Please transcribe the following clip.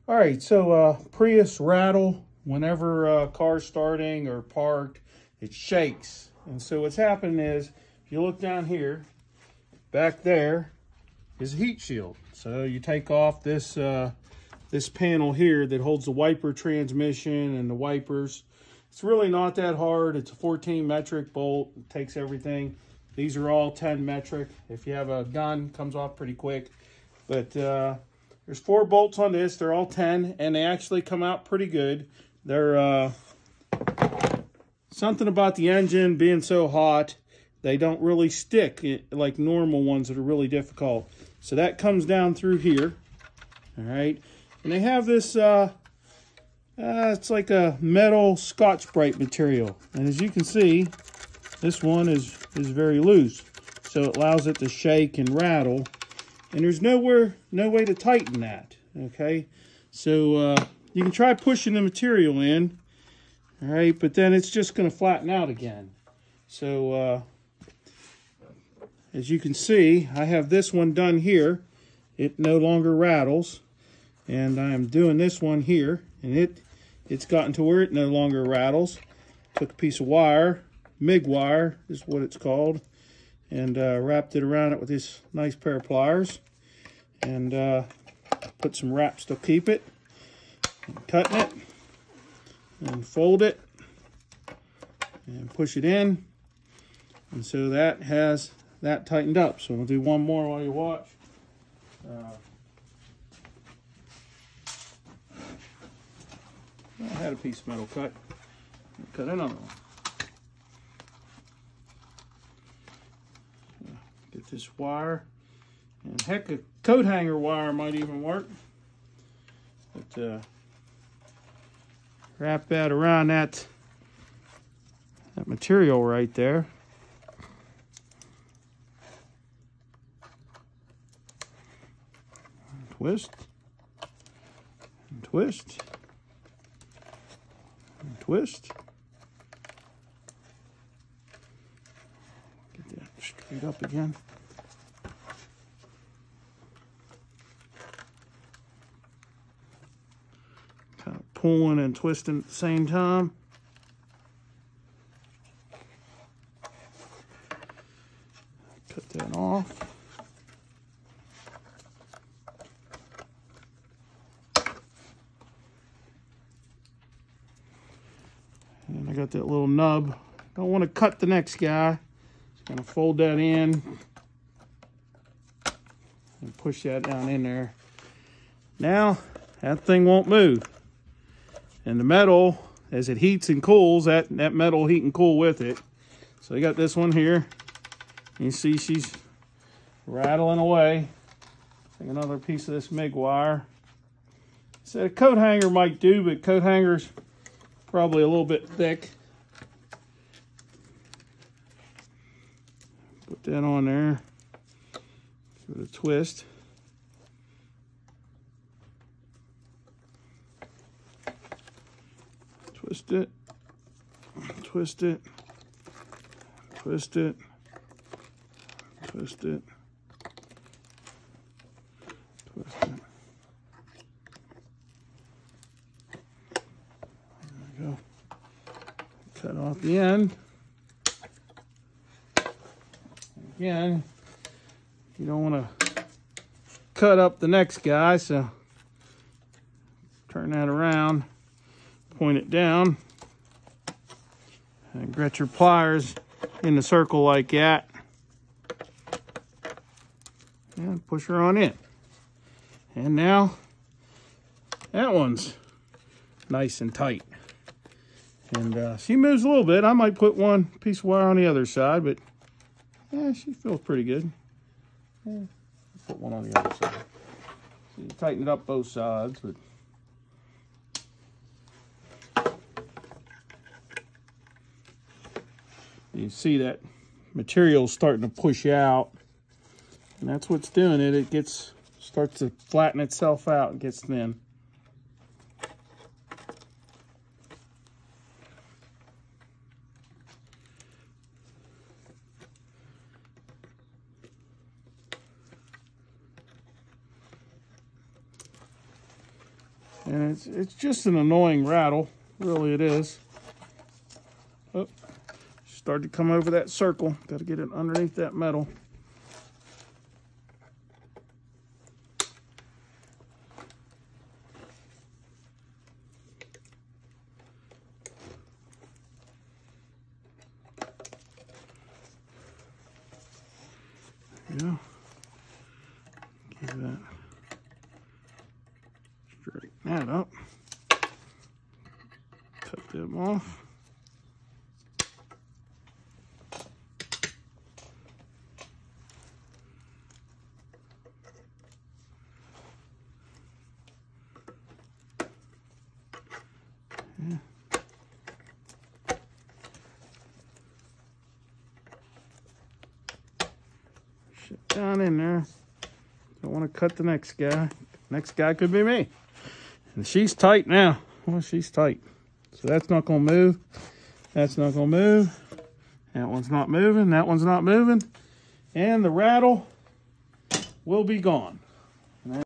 All right, so Prius rattle, whenever car's starting or parked, it shakes. And so what's happening is, if you look down here, back there is a heat shield. So you take off this this panel here that holds the wiper transmission and the wipers. It's really not that hard. It's a 14 metric bolt. It takes everything. These are all 10 metric. If you have a gun, it comes off pretty quick. But there's 4 bolts on this. They're all 10, and they actually come out pretty good. They're something about the engine being so hot, they don't really stick like normal ones that are really difficult. So that comes down through here. All right, and they have this. It's like a metal Scotch-Brite material, and as you can see, this one is very loose, so it allows it to shake and rattle. And there's no way to tighten that, okay? So you can try pushing the material in, all right, but then it's just going to flatten out again. So as you can see, I have this one done here. It no longer rattles, and I am doing this one here, and it's gotten to where it no longer rattles. Took a piece of wire, MIG wire is what it's called, and wrapped it around it with this nice pair of pliers, and put some wraps to keep it, and cutting it, and fold it, and push it in, and so that has that tightened up. So we'll do one more while you watch. I had a piece of metal cut. Cut another one. Get this wire, and heck, a coat hanger wire might even work. But wrap that around that material right there. Twist, and twist, and twist. Get that straight up again. Kind of pulling and twisting at the same time. Cut that off. And I got that little nub. Don't want to cut the next guy. Just gonna fold that in and push that down in there. Now that thing won't move. And the metal, as it heats and cools, that metal will heat and cool with it. So I got this one here. You see she's rattling away. Take another piece of this MIG wire. So a coat hanger might do, but coat hangers probably a little bit thick. Put that on there. Give it a twist. Twist it. Twist it. Twist it. Twist it. Twist it. Go. Cut off the end. Again, you don't want to cut up the next guy, so turn that around, point it down, and get your pliers in the circle like that, and push her on in. And now that one's nice and tight. And she moves a little bit. I might put one piece of wire on the other side, but yeah, she feels pretty good. Yeah, put one on the other side. So you tighten it up both sides, but you see that material starting to push out, and that's what's doing it. It starts to flatten itself out and gets thin. And it's just an annoying rattle. Really it is. Oh, start to come over that circle. Got to get it underneath that metal. Yeah. Give that. Straighten that up. Cut them off. Yeah. Shit down in there. Don't want to cut the next guy. Next guy could be me. And she's tight now. Well, she's tight. So that's not going to move. That's not going to move. That one's not moving. That one's not moving. And the rattle will be gone.